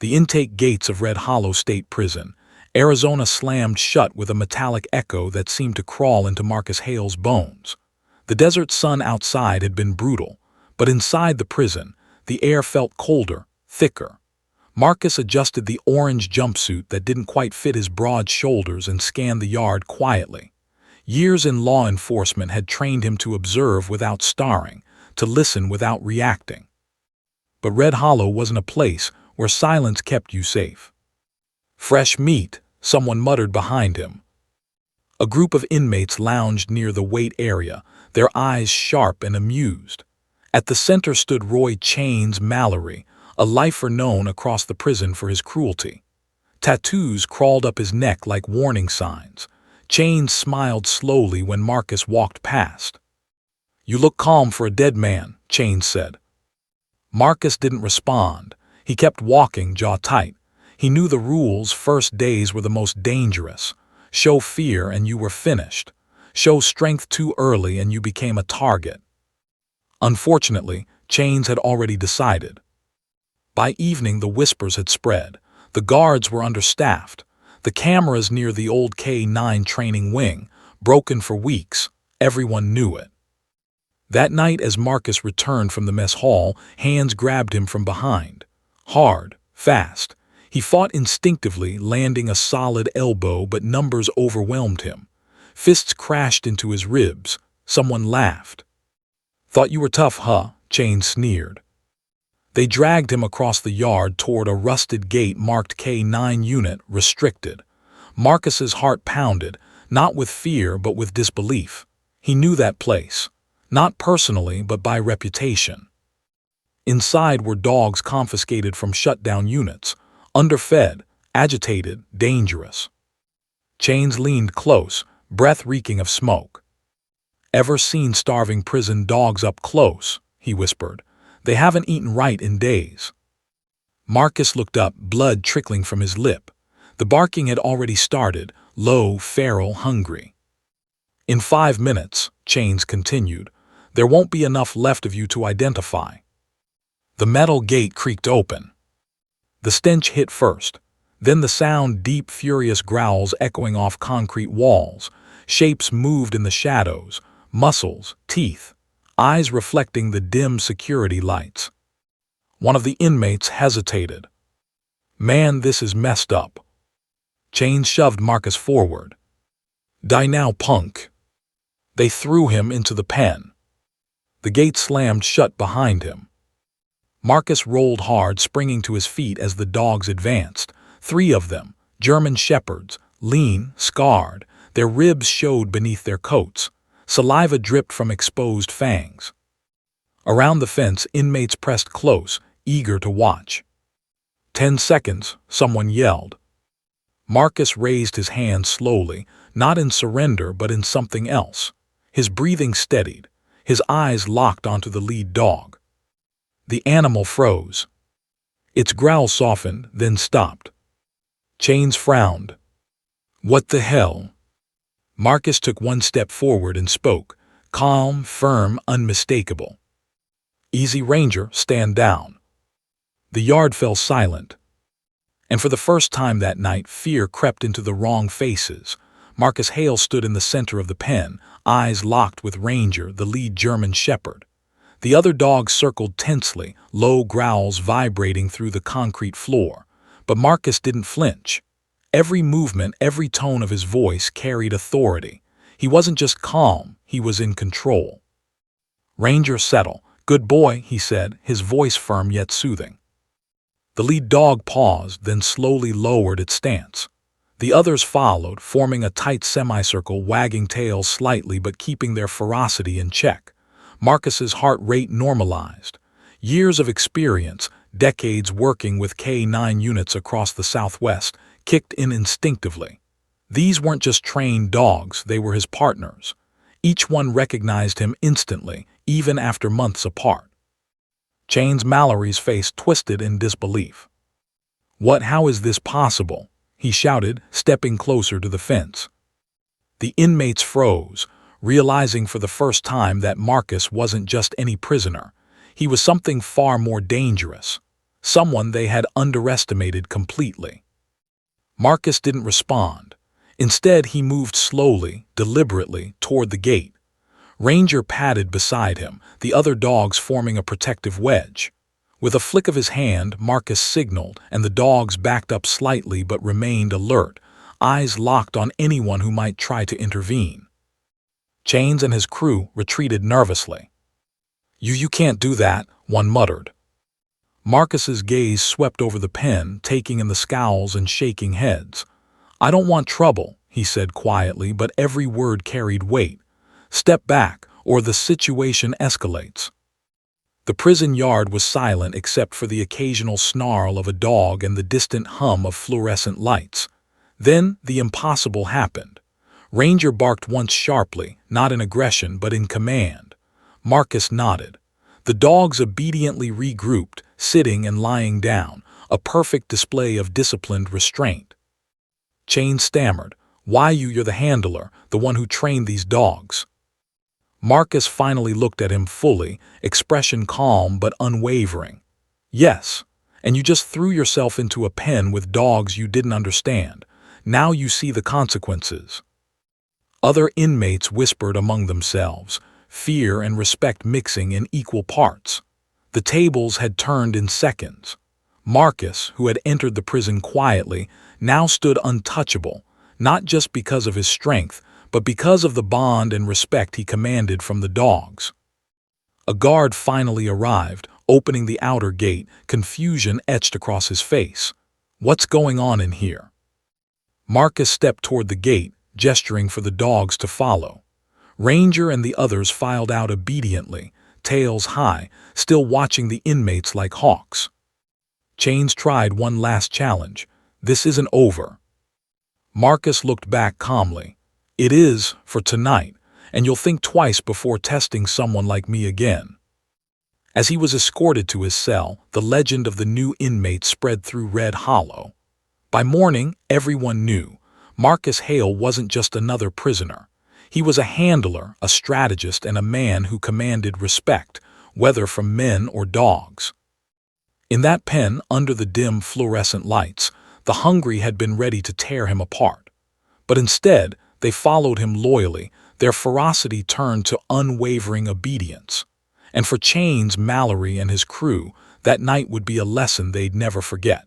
The intake gates of Red Hollow State Prison, Arizona slammed shut with a metallic echo that seemed to crawl into Marcus Hale's bones. The desert sun outside had been brutal, but inside the prison, the air felt colder, thicker. Marcus adjusted the orange jumpsuit that didn't quite fit his broad shoulders and scanned the yard quietly. Years in law enforcement had trained him to observe without starring, to listen without reacting. But Red Hollow wasn't a place where silence kept you safe. "Fresh meat," someone muttered behind him. A group of inmates lounged near the wait area, their eyes sharp and amused. At the center stood Roy Chains Mallory, a lifer known across the prison for his cruelty. Tattoos crawled up his neck like warning signs. Chains smiled slowly when Marcus walked past. "You look calm for a dead man," Chains said. Marcus didn't respond. He kept walking, jaw tight. He knew the rules. First days were the most dangerous. Show fear and you were finished. Show strength too early and you became a target. Unfortunately, Chains had already decided. By evening, the whispers had spread. The guards were understaffed. The cameras near the old K-9 training wing, broken for weeks. Everyone knew it. That night, as Marcus returned from the mess hall, hands grabbed him from behind. Hard, fast. He fought instinctively, landing a solid elbow, but numbers overwhelmed him. Fists crashed into his ribs. Someone laughed. "Thought you were tough, huh?" Chains sneered. They dragged him across the yard toward a rusted gate marked K-9 Unit, Restricted. Marcus's heart pounded, not with fear but with disbelief. He knew that place, not personally but by reputation. Inside were dogs confiscated from shutdown units, underfed, agitated, dangerous. Chains leaned close, breath reeking of smoke. "Ever seen starving prison dogs up close?" he whispered. "They haven't eaten right in days." Marcus looked up, blood trickling from his lip. The barking had already started, low, feral, hungry. "In 5 minutes," Chains continued, "there won't be enough left of you to identify." The metal gate creaked open. The stench hit first, then the sound, deep, furious growls echoing off concrete walls. Shapes moved in the shadows, muscles, teeth, eyes reflecting the dim security lights. One of the inmates hesitated. "Man, this is messed up." Chains shoved Marcus forward. "Die now, punk." They threw him into the pen. The gate slammed shut behind him. Marcus rolled hard, springing to his feet as the dogs advanced. 3 of them, German shepherds, lean, scarred. Their ribs showed beneath their coats. Saliva dripped from exposed fangs. Around the fence, inmates pressed close, eager to watch. 10 seconds, someone yelled. Marcus raised his hand slowly, not in surrender but in something else. His breathing steadied, his eyes locked onto the lead dog. The animal froze. Its growl softened, then stopped. Chains frowned. "What the hell?" Marcus took 1 step forward and spoke, calm, firm, unmistakable. "Easy, Ranger, stand down." The yard fell silent. And for the first time that night, fear crept into the wrong faces. Marcus Hale stood in the center of the pen, eyes locked with Ranger, the lead German shepherd. The other dogs circled tensely, low growls vibrating through the concrete floor. But Marcus didn't flinch. Every movement, every tone of his voice carried authority. He wasn't just calm, he was in control. "Ranger, settle. Good boy," he said, his voice firm yet soothing. The lead dog paused, then slowly lowered its stance. The others followed, forming a tight semicircle, wagging tails slightly but keeping their ferocity in check. Marcus's heart rate normalized. Years of experience, decades working with K-9 units across the Southwest, kicked in instinctively. These weren't just trained dogs, they were his partners. Each one recognized him instantly, even after months apart. Chains Mallory's face twisted in disbelief. How is this possible?" he shouted, stepping closer to the fence. The inmates froze, realizing for the first time that Marcus wasn't just any prisoner. He was something far more dangerous. someone they had underestimated completely. Marcus didn't respond. Instead, he moved slowly, deliberately, toward the gate. Ranger padded beside him, the other dogs forming a protective wedge. With a flick of his hand, Marcus signaled, and the dogs backed up slightly but remained alert, eyes locked on anyone who might try to intervene. Chains and his crew retreated nervously. You can't do that," one muttered. Marcus's gaze swept over the pen, taking in the scowls and shaking heads. "I don't want trouble," he said quietly, but every word carried weight. "Step back, or the situation escalates." The prison yard was silent except for the occasional snarl of a dog and the distant hum of fluorescent lights. Then the impossible happened. Ranger barked once sharply, not in aggression but in command. Marcus nodded. The dogs obediently regrouped, sitting and lying down, a perfect display of disciplined restraint. Chains stammered, "Why you're the handler, the one who trained these dogs." Marcus finally looked at him fully, expression calm but unwavering. "Yes, and you just threw yourself into a pen with dogs you didn't understand. Now you see the consequences." Other inmates whispered among themselves, fear and respect mixing in equal parts. The tables had turned in seconds. Marcus, who had entered the prison quietly, now stood untouchable, not just because of his strength, but because of the bond and respect he commanded from the dogs. A guard finally arrived, opening the outer gate, confusion etched across his face. "What's going on in here?" Marcus stepped toward the gate, gesturing for the dogs to follow. Ranger and the others filed out obediently, tails high, still watching the inmates like hawks. Chains tried one last challenge. "This isn't over." Marcus looked back calmly. "It is, for tonight, and you'll think twice before testing someone like me again." As he was escorted to his cell, the legend of the new inmate spread through Red Hollow. By morning, everyone knew. Marcus Hale wasn't just another prisoner. He was a handler, a strategist, and a man who commanded respect, whether from men or dogs. In that pen, under the dim fluorescent lights, the hungry had been ready to tear him apart. But instead, they followed him loyally, their ferocity turned to unwavering obedience. And for Chains, Mallory, and his crew, that night would be a lesson they'd never forget.